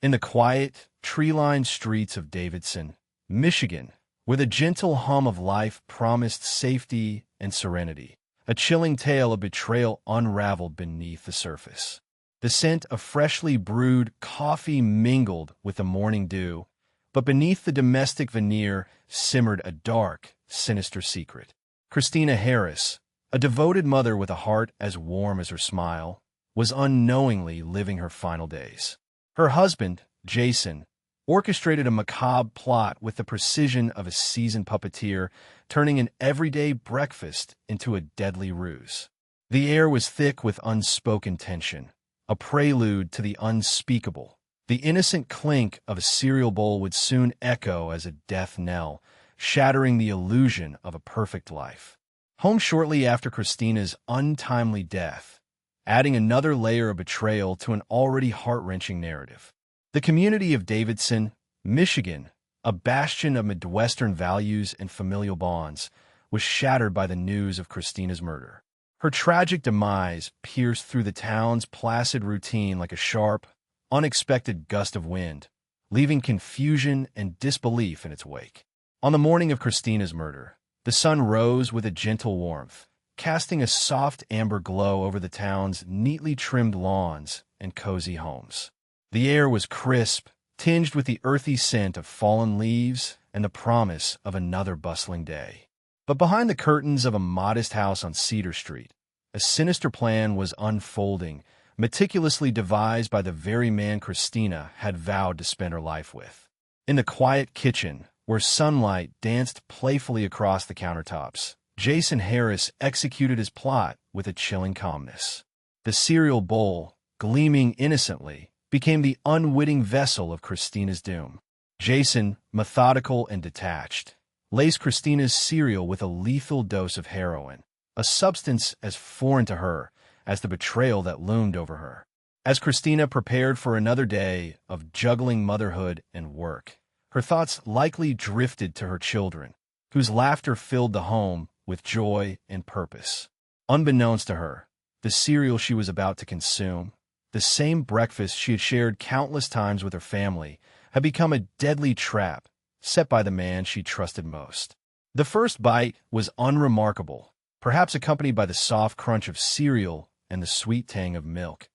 In the quiet, tree-lined streets of Davidson, Michigan, where the gentle hum of life promised safety and serenity, a chilling tale of betrayal unraveled beneath the surface. The scent of freshly brewed coffee mingled with the morning dew, but beneath the domestic veneer simmered a dark, sinister secret. Christina Harris, a devoted mother with a heart as warm as her smile, was unknowingly living her final days. Her husband, Jason, orchestrated a macabre plot with the precision of a seasoned puppeteer, turning an everyday breakfast into a deadly ruse. The air was thick with unspoken tension, a prelude to the unspeakable. The innocent clink of a cereal bowl would soon echo as a death knell, shattering the illusion of a perfect life. Home shortly after Christina's untimely death, adding another layer of betrayal to an already heart-wrenching narrative. The community of Davidson, Michigan, a bastion of Midwestern values and familial bonds, was shattered by the news of Christina's murder. Her tragic demise pierced through the town's placid routine like a sharp, unexpected gust of wind, leaving confusion and disbelief in its wake. On the morning of Christina's murder, the sun rose with a gentle warmth, casting a soft amber glow over the town's neatly trimmed lawns and cozy homes. The air was crisp, tinged with the earthy scent of fallen leaves and the promise of another bustling day. But behind the curtains of a modest house on Cedar Street, a sinister plan was unfolding, meticulously devised by the very man Christina had vowed to spend her life with. In the quiet kitchen, where sunlight danced playfully across the countertops, Jason Harris executed his plot with a chilling calmness. The cereal bowl, gleaming innocently, became the unwitting vessel of Christina's doom. Jason, methodical and detached, laced Christina's cereal with a lethal dose of heroin, a substance as foreign to her as the betrayal that loomed over her. As Christina prepared for another day of juggling motherhood and work, her thoughts likely drifted to her children, whose laughter filled the home with joy and purpose. Unbeknownst to her, the cereal she was about to consume, the same breakfast she had shared countless times with her family, had become a deadly trap set by the man she trusted most. The first bite was unremarkable, perhaps accompanied by the soft crunch of cereal and the sweet tang of milk,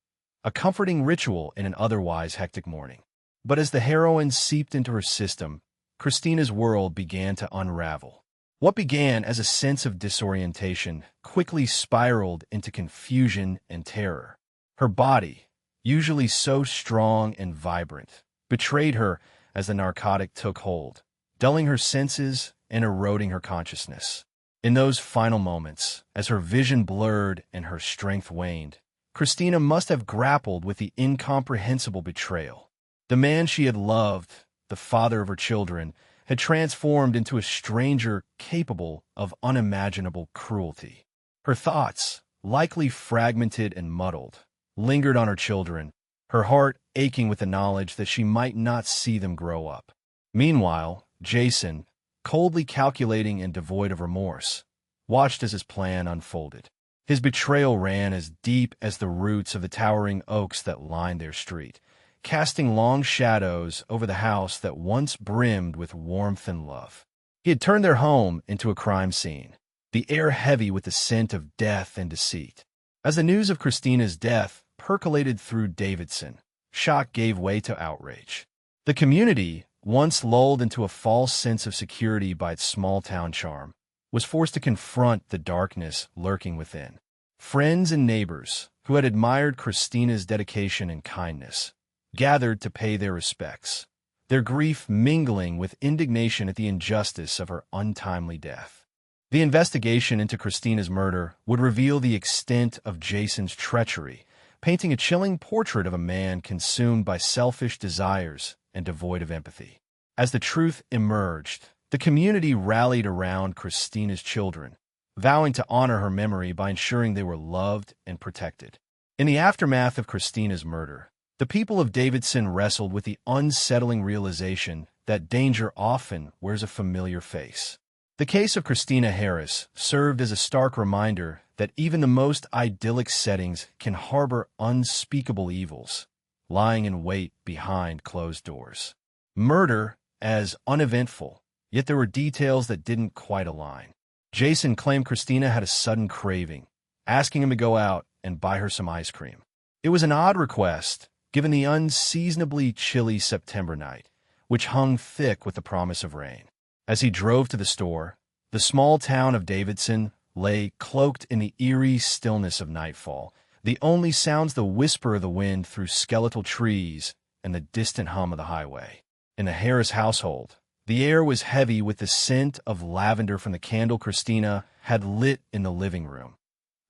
a comforting ritual in an otherwise hectic morning. But as the heroin seeped into her system, Christina's world began to unravel. What began as a sense of disorientation quickly spiraled into confusion and terror. Her body, usually so strong and vibrant, betrayed her as the narcotic took hold, dulling her senses and eroding her consciousness. In those final moments, as her vision blurred and her strength waned, Christina must have grappled with the incomprehensible betrayal. The man she had loved, the father of her children, had transformed into a stranger capable of unimaginable cruelty. Her thoughts, likely fragmented and muddled, lingered on her children, her heart aching with the knowledge that she might not see them grow up. Meanwhile, Jason, coldly calculating and devoid of remorse, watched as his plan unfolded. His betrayal ran as deep as the roots of the towering oaks that lined their street, casting long shadows over the house that once brimmed with warmth and love. He had turned their home into a crime scene, the air heavy with the scent of death and deceit. As the news of Christina's death percolated through Davidson, shock gave way to outrage. The community, once lulled into a false sense of security by its small-town charm, was forced to confront the darkness lurking within. Friends and neighbors, who had admired Christina's dedication and kindness, gathered to pay their respects, their grief mingling with indignation at the injustice of her untimely death. The investigation into Christina's murder would reveal the extent of Jason's treachery, painting a chilling portrait of a man consumed by selfish desires and devoid of empathy. As the truth emerged, the community rallied around Christina's children, vowing to honor her memory by ensuring they were loved and protected. In the aftermath of Christina's murder, the people of Davidson wrestled with the unsettling realization that danger often wears a familiar face. The case of Christina Harris served as a stark reminder that even the most idyllic settings can harbor unspeakable evils, lying in wait behind closed doors. Murder as uneventful, yet there were details that didn't quite align. Jason claimed Christina had a sudden craving, asking him to go out and buy her some ice cream. It was an odd request, given the unseasonably chilly September night, which hung thick with the promise of rain. As he drove to the store, the small town of Davidson lay cloaked in the eerie stillness of nightfall, the only sounds the whisper of the wind through skeletal trees and the distant hum of the highway. In the Harris household, the air was heavy with the scent of lavender from the candle Christina had lit in the living room,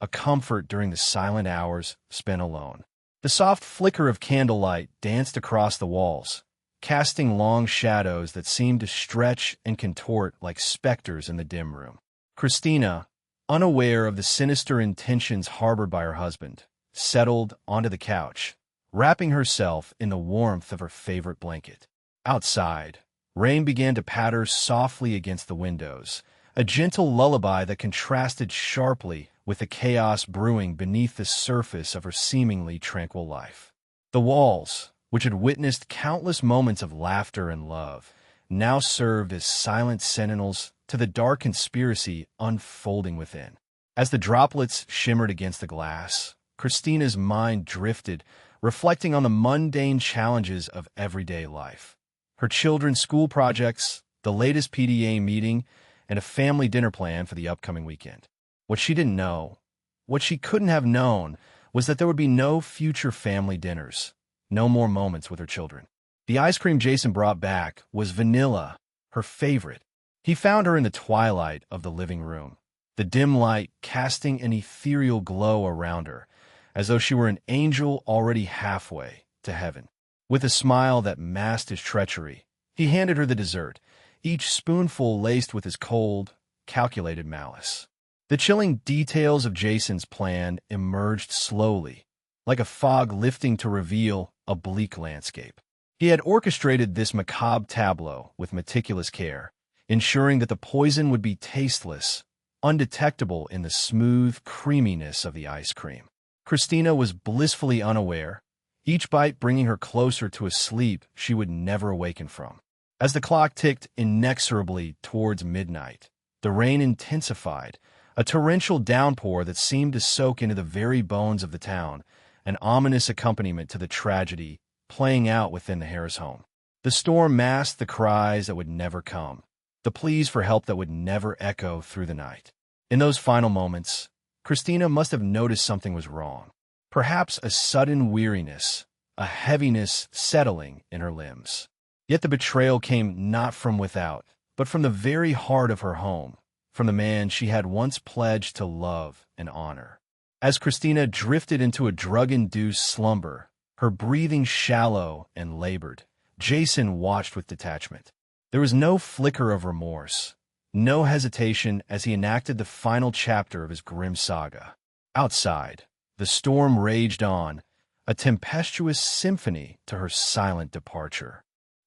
a comfort during the silent hours spent alone. The soft flicker of candlelight danced across the walls, casting long shadows that seemed to stretch and contort like specters in the dim room. Christina, unaware of the sinister intentions harbored by her husband, settled onto the couch, wrapping herself in the warmth of her favorite blanket. Outside, rain began to patter softly against the windows, a gentle lullaby that contrasted sharply with the chaos brewing beneath the surface of her seemingly tranquil life. The walls, which had witnessed countless moments of laughter and love, now served as silent sentinels to the dark conspiracy unfolding within. As the droplets shimmered against the glass, Christina's mind drifted, reflecting on the mundane challenges of everyday life. Her children's school projects, the latest PTA meeting, and a family dinner plan for the upcoming weekend. What she didn't know, what she couldn't have known, was that there would be no future family dinners, no more moments with her children. The ice cream Jason brought back was vanilla, her favorite. He found her in the twilight of the living room, the dim light casting an ethereal glow around her, as though she were an angel already halfway to heaven. With a smile that masked his treachery, he handed her the dessert, each spoonful laced with his cold, calculated malice. The chilling details of Jason's plan emerged slowly, like a fog lifting to reveal a bleak landscape. He had orchestrated this macabre tableau with meticulous care, ensuring that the poison would be tasteless, undetectable in the smooth creaminess of the ice cream. Christina was blissfully unaware, each bite bringing her closer to a sleep she would never awaken from. As the clock ticked inexorably towards midnight, the rain intensified, a torrential downpour that seemed to soak into the very bones of the town, an ominous accompaniment to the tragedy playing out within the Harris home. The storm masked the cries that would never come, the pleas for help that would never echo through the night. In those final moments, Christina must have noticed something was wrong. Perhaps a sudden weariness, a heaviness settling in her limbs. Yet the betrayal came not from without, but from the very heart of her home, from the man she had once pledged to love and honor. As Christina drifted into a drug-induced slumber, her breathing shallow and labored, Jason watched with detachment. There was no flicker of remorse, no hesitation as he enacted the final chapter of his grim saga. Outside, the storm raged on, a tempestuous symphony to her silent departure.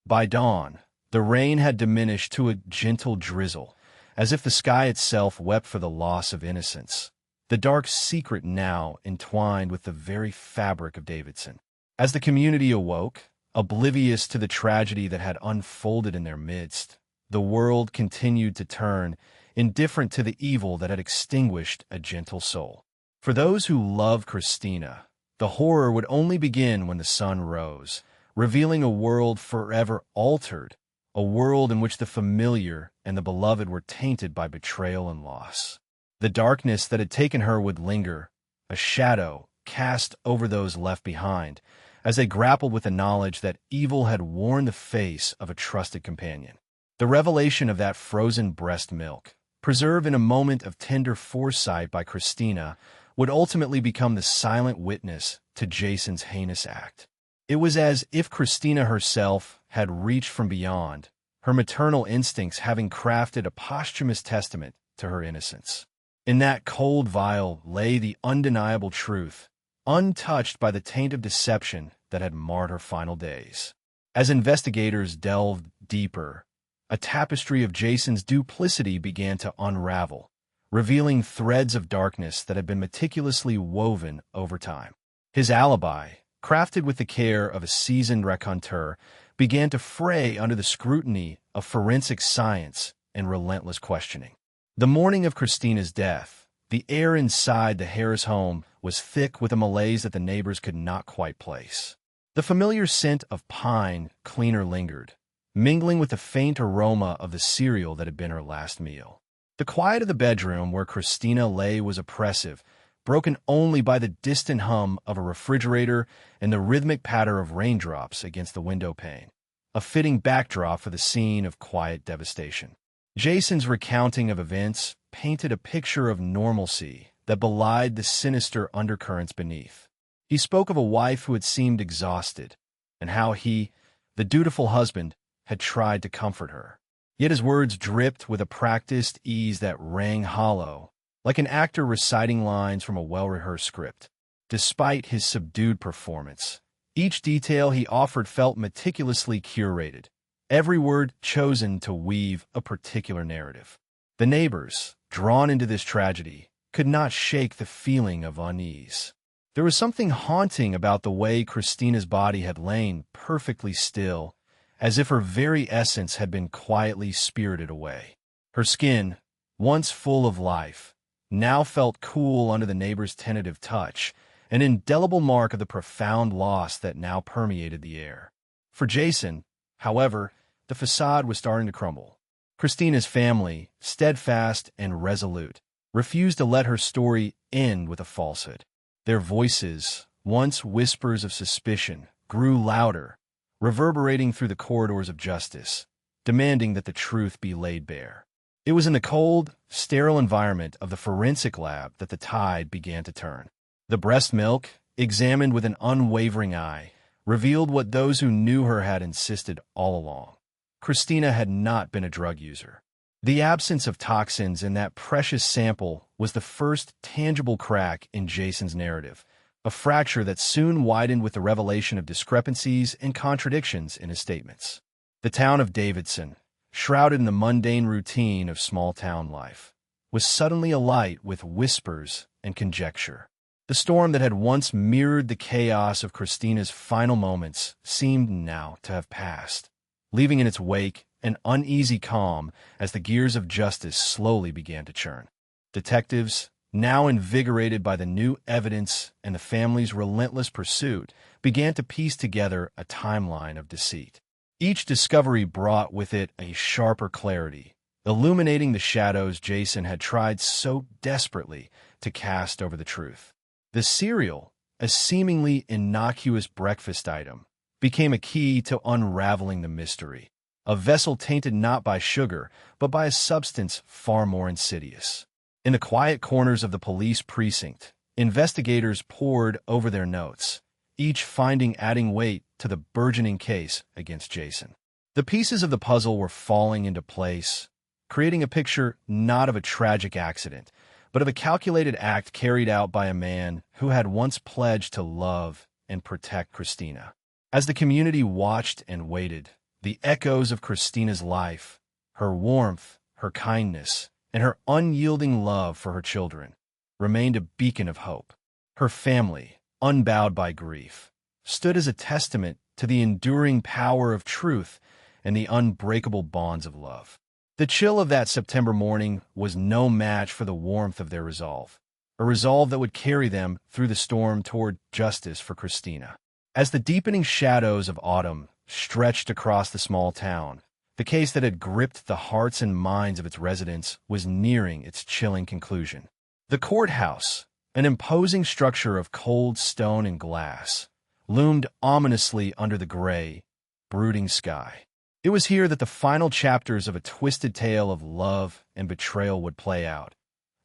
By dawn, the rain had diminished to a gentle drizzle, as if the sky itself wept for the loss of innocence, the dark secret now entwined with the very fabric of Davidson. As the community awoke, oblivious to the tragedy that had unfolded in their midst, the world continued to turn, indifferent to the evil that had extinguished a gentle soul. For those who loved Christina, the horror would only begin when the sun rose, revealing a world forever altered, a world in which the familiar and the beloved were tainted by betrayal and loss. The darkness that had taken her would linger, a shadow cast over those left behind, as they grappled with the knowledge that evil had worn the face of a trusted companion. The revelation of that frozen breast milk, preserved in a moment of tender foresight by Christina, would ultimately become the silent witness to Jason's heinous act. It was as if Christina herself had reached from beyond, her maternal instincts having crafted a posthumous testament to her innocence. In that cold vial lay the undeniable truth, untouched by the taint of deception that had marred her final days. As investigators delved deeper, a tapestry of Jason's duplicity began to unravel, revealing threads of darkness that had been meticulously woven over time. His alibi, crafted with the care of a seasoned raconteur, began to fray under the scrutiny of forensic science and relentless questioning. The morning of Christina's death, the air inside the Harris home was thick with a malaise that the neighbors could not quite place. The familiar scent of pine cleaner lingered, mingling with the faint aroma of the cereal that had been her last meal. The quiet of the bedroom where Christina lay was oppressive, broken only by the distant hum of a refrigerator and the rhythmic patter of raindrops against the window pane, a fitting backdrop for the scene of quiet devastation. Jason's recounting of events painted a picture of normalcy that belied the sinister undercurrents beneath. He spoke of a wife who had seemed exhausted, and how he, the dutiful husband, had tried to comfort her. Yet his words dripped with a practiced ease that rang hollow, like an actor reciting lines from a well-rehearsed script. Despite his subdued performance, each detail he offered felt meticulously curated, every word chosen to weave a particular narrative. The neighbors, drawn into this tragedy, could not shake the feeling of unease. There was something haunting about the way Christina's body had lain perfectly still, as if her very essence had been quietly spirited away. Her skin, once full of life, now felt cool under the neighbor's tentative touch, an indelible mark of the profound loss that now permeated the air. For Jason, however, the facade was starting to crumble. Christina's family, steadfast and resolute, refused to let her story end with a falsehood. Their voices, once whispers of suspicion, grew louder, reverberating through the corridors of justice, demanding that the truth be laid bare. It was in the cold, sterile environment of the forensic lab that the tide began to turn. The breast milk, examined with an unwavering eye, revealed what those who knew her had insisted all along. Christina had not been a drug user. The absence of toxins in that precious sample was the first tangible crack in Jason's narrative, a fracture that soon widened with the revelation of discrepancies and contradictions in his statements. The town of Davidson, shrouded in the mundane routine of small-town life, was suddenly alight with whispers and conjecture. The storm that had once mirrored the chaos of Christina's final moments seemed now to have passed, leaving in its wake an uneasy calm as the gears of justice slowly began to churn. Detectives, now invigorated by the new evidence and the family's relentless pursuit, began to piece together a timeline of deceit. Each discovery brought with it a sharper clarity, illuminating the shadows Jason had tried so desperately to cast over the truth. The cereal, a seemingly innocuous breakfast item, became a key to unraveling the mystery, a vessel tainted not by sugar, but by a substance far more insidious. In the quiet corners of the police precinct, investigators pored over their notes, each finding adding weight to the burgeoning case against Jason. The pieces of the puzzle were falling into place, creating a picture not of a tragic accident, but of a calculated act carried out by a man who had once pledged to love and protect Christina. As the community watched and waited, the echoes of Christina's life, her warmth, her kindness, and her unyielding love for her children, remained a beacon of hope. Her family, unbowed by grief, stood as a testament to the enduring power of truth and the unbreakable bonds of love. The chill of that September morning was no match for the warmth of their resolve, a resolve that would carry them through the storm toward justice for Christina. As the deepening shadows of autumn stretched across the small town, the case that had gripped the hearts and minds of its residents was nearing its chilling conclusion. The courthouse, an imposing structure of cold stone and glass, loomed ominously under the gray, brooding sky. It was here that the final chapters of a twisted tale of love and betrayal would play out,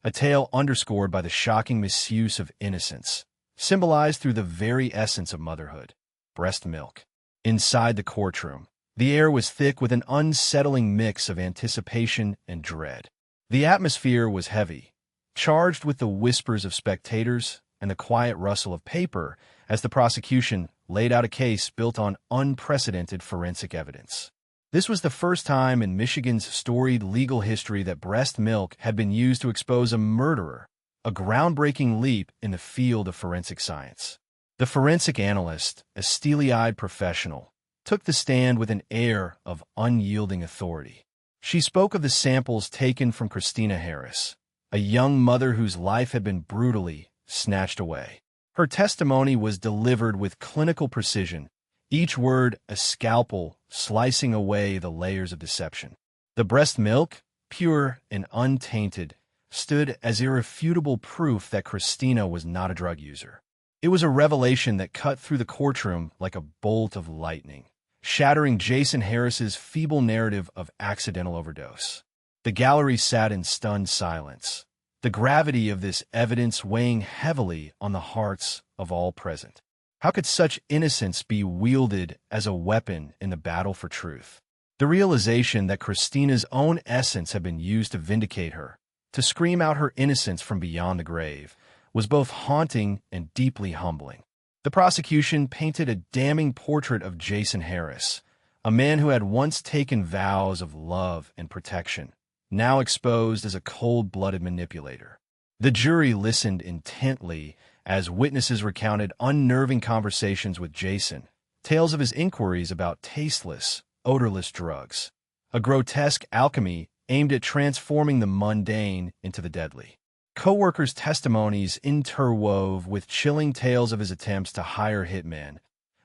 a tale underscored by the shocking misuse of innocence, symbolized through the very essence of motherhood, breast milk. Inside the courtroom, the air was thick with an unsettling mix of anticipation and dread. The atmosphere was heavy, charged with the whispers of spectators and the quiet rustle of paper as the prosecution laid out a case built on unprecedented forensic evidence. This was the first time in Michigan's storied legal history that breast milk had been used to expose a murderer, a groundbreaking leap in the field of forensic science. The forensic analyst, a steely-eyed professional, took the stand with an air of unyielding authority. She spoke of the samples taken from Christina Harris, a young mother whose life had been brutally snatched away. Her testimony was delivered with clinical precision, each word a scalpel slicing away the layers of deception. The breast milk, pure and untainted, stood as irrefutable proof that Christina was not a drug user. It was a revelation that cut through the courtroom like a bolt of lightning, shattering Jason Harris's feeble narrative of accidental overdose. The gallery sat in stunned silence, the gravity of this evidence weighing heavily on the hearts of all present. How could such innocence be wielded as a weapon in the battle for truth? The realization that Christina's own essence had been used to vindicate her, to scream out her innocence from beyond the grave, was both haunting and deeply humbling. The prosecution painted a damning portrait of Jason Harris, a man who had once taken vows of love and protection, now exposed as a cold-blooded manipulator. The jury listened intently as witnesses recounted unnerving conversations with Jason, tales of his inquiries about tasteless, odorless drugs, a grotesque alchemy aimed at transforming the mundane into the deadly. Co-workers' testimonies interwove with chilling tales of his attempts to hire hitmen,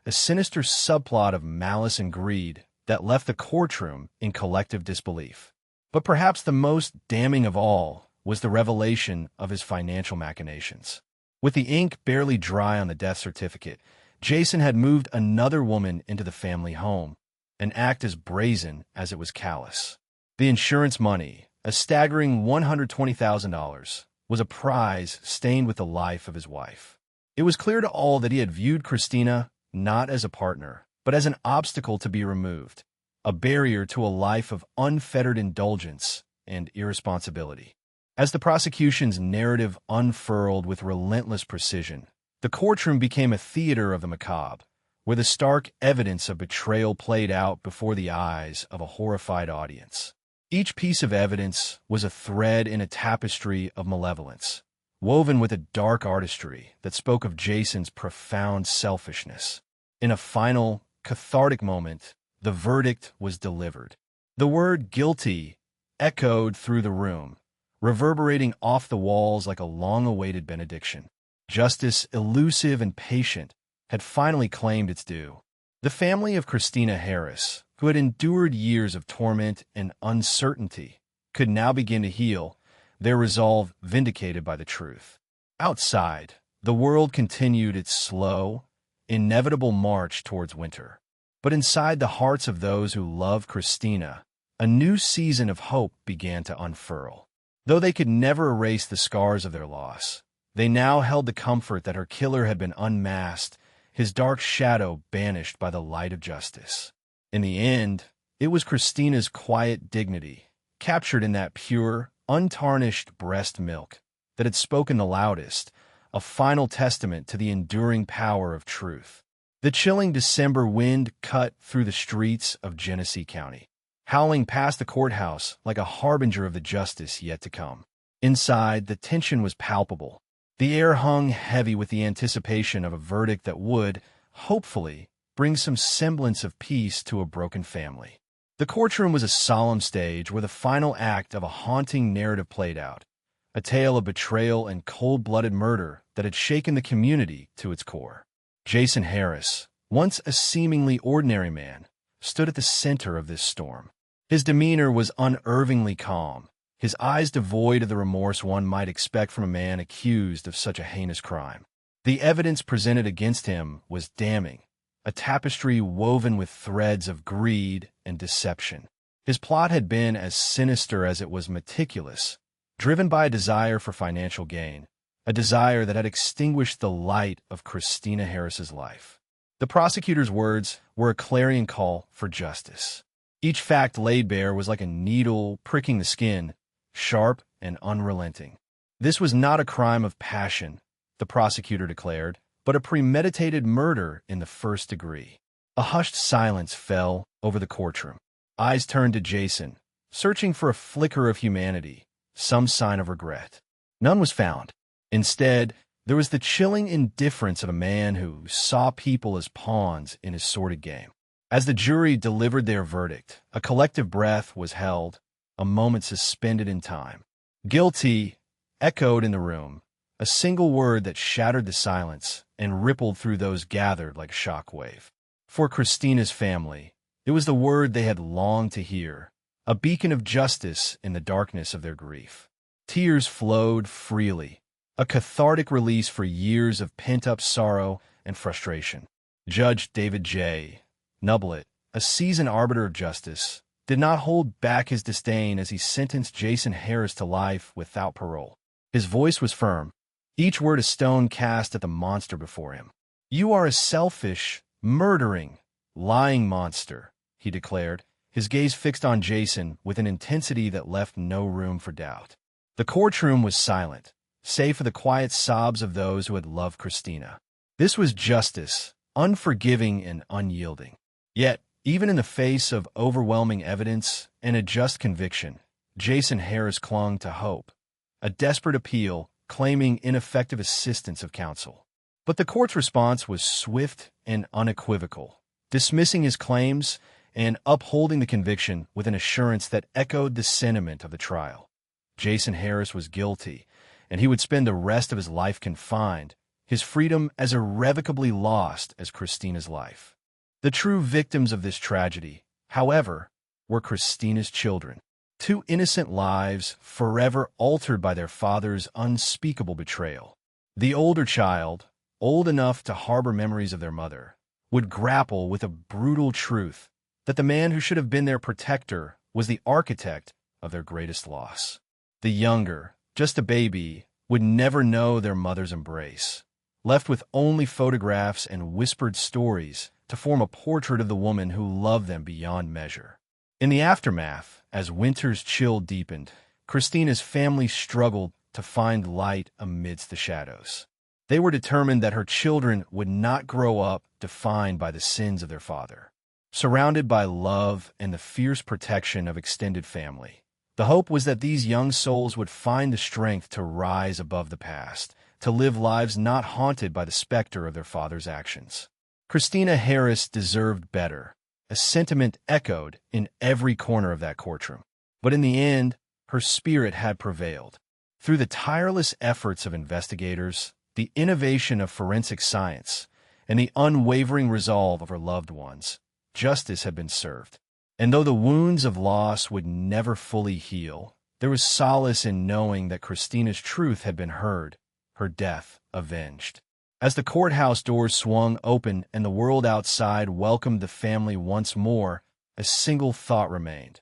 a sinister subplot of malice and greed that left the courtroom in collective disbelief. But perhaps the most damning of all was the revelation of his financial machinations. With the ink barely dry on the death certificate, Jason had moved another woman into the family home, an act as brazen as it was callous. The insurance money, a staggering $120,000, was a prize stained with the life of his wife. It was clear to all that he had viewed Christina not as a partner, but as an obstacle to be removed, a barrier to a life of unfettered indulgence and irresponsibility. As the prosecution's narrative unfurled with relentless precision, the courtroom became a theater of the macabre, where the stark evidence of betrayal played out before the eyes of a horrified audience. Each piece of evidence was a thread in a tapestry of malevolence, woven with a dark artistry that spoke of Jason's profound selfishness. In a final, cathartic moment, the verdict was delivered. The word guilty echoed through the room, reverberating off the walls like a long-awaited benediction. Justice, elusive and patient, had finally claimed its due. The family of Christina Harris, who had endured years of torment and uncertainty, could now begin to heal, their resolve vindicated by the truth. Outside, the world continued its slow, inevitable march towards winter. But inside the hearts of those who loved Christina, a new season of hope began to unfurl. Though they could never erase the scars of their loss, they now held the comfort that her killer had been unmasked, his dark shadow banished by the light of justice. In the end, it was Christina's quiet dignity, captured in that pure, untarnished breast milk, that had spoken the loudest, a final testament to the enduring power of truth. The chilling December wind cut through the streets of Genesee County, howling past the courthouse like a harbinger of the justice yet to come. Inside, the tension was palpable. The air hung heavy with the anticipation of a verdict that would, hopefully, bring some semblance of peace to a broken family. The courtroom was a solemn stage where the final act of a haunting narrative played out, a tale of betrayal and cold-blooded murder that had shaken the community to its core. Jason Harris, once a seemingly ordinary man, stood at the center of this storm. His demeanor was unervingly calm, his eyes devoid of the remorse one might expect from a man accused of such a heinous crime. The evidence presented against him was damning, a tapestry woven with threads of greed and deception. His plot had been as sinister as it was meticulous, driven by a desire for financial gain, a desire that had extinguished the light of Christina Harris's life. The prosecutor's words were a clarion call for justice. Each fact laid bare was like a needle pricking the skin, sharp and unrelenting. This was not a crime of passion, the prosecutor declared, but a premeditated murder in the first degree. A hushed silence fell over the courtroom. Eyes turned to Jason, searching for a flicker of humanity, some sign of regret. None was found. Instead, There was the chilling indifference of a man who saw people as pawns in his sordid game. As the jury delivered their verdict, a collective breath was held, a moment suspended in time. Guilty echoed in the room, a single word that shattered the silence and rippled through those gathered like a shock wave. For Christina's family, it was the word they had longed to hear, a beacon of justice in the darkness of their grief. Tears flowed freely, a cathartic release for years of pent-up sorrow and frustration. Judge David J. Nublet, a seasoned arbiter of justice, did not hold back his disdain as he sentenced Jason Harris to life without parole. His voice was firm, each word a stone cast at the monster before him. "You are a selfish, murdering, lying monster," he declared, his gaze fixed on Jason with an intensity that left no room for doubt. The courtroom was silent, save for the quiet sobs of those who had loved Christina. This was justice, unforgiving and unyielding. Yet, even in the face of overwhelming evidence and a just conviction, Jason Harris clung to hope, a desperate appeal claiming ineffective assistance of counsel. But the court's response was swift and unequivocal, dismissing his claims and upholding the conviction with an assurance that echoed the sentiment of the trial. Jason Harris was guilty, and he would spend the rest of his life confined, his freedom as irrevocably lost as Christina's life. The true victims of this tragedy, however, were Christina's children. Two innocent lives forever altered by their father's unspeakable betrayal. The older child, old enough to harbor memories of their mother, would grapple with a brutal truth that the man who should have been their protector was the architect of their greatest loss. The younger, just a baby, would never know their mother's embrace, left with only photographs and whispered stories to form a portrait of the woman who loved them beyond measure. In the aftermath, as winter's chill deepened, Christina's family struggled to find light amidst the shadows. They were determined that her children would not grow up defined by the sins of their father. Surrounded by love and the fierce protection of extended family, the hope was that these young souls would find the strength to rise above the past, to live lives not haunted by the specter of their father's actions. Christina Harris deserved better, a sentiment echoed in every corner of that courtroom. But in the end, her spirit had prevailed. Through the tireless efforts of investigators, the innovation of forensic science, and the unwavering resolve of her loved ones, justice had been served. And though the wounds of loss would never fully heal, there was solace in knowing that Christina's truth had been heard, her death avenged. As the courthouse doors swung open and the world outside welcomed the family once more, a single thought remained.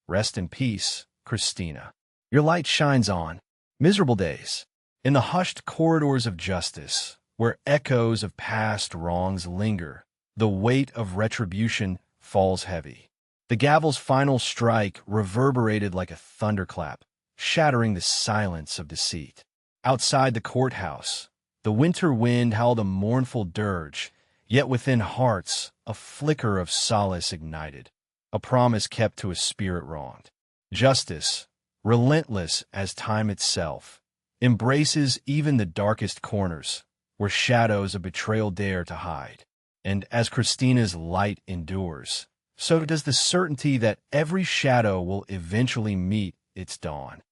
Rest in peace, Christina. Your light shines on. Miserable days. In the hushed corridors of justice, where echoes of past wrongs linger, the weight of retribution falls heavy. The gavel's final strike reverberated like a thunderclap, shattering the silence of deceit. Outside the courthouse, the winter wind howled a mournful dirge, yet within hearts a flicker of solace ignited, a promise kept to a spirit wronged. Justice, relentless as time itself, embraces even the darkest corners, where shadows of betrayal dare to hide. And as Christina's light endures, so does the certainty that every shadow will eventually meet its dawn.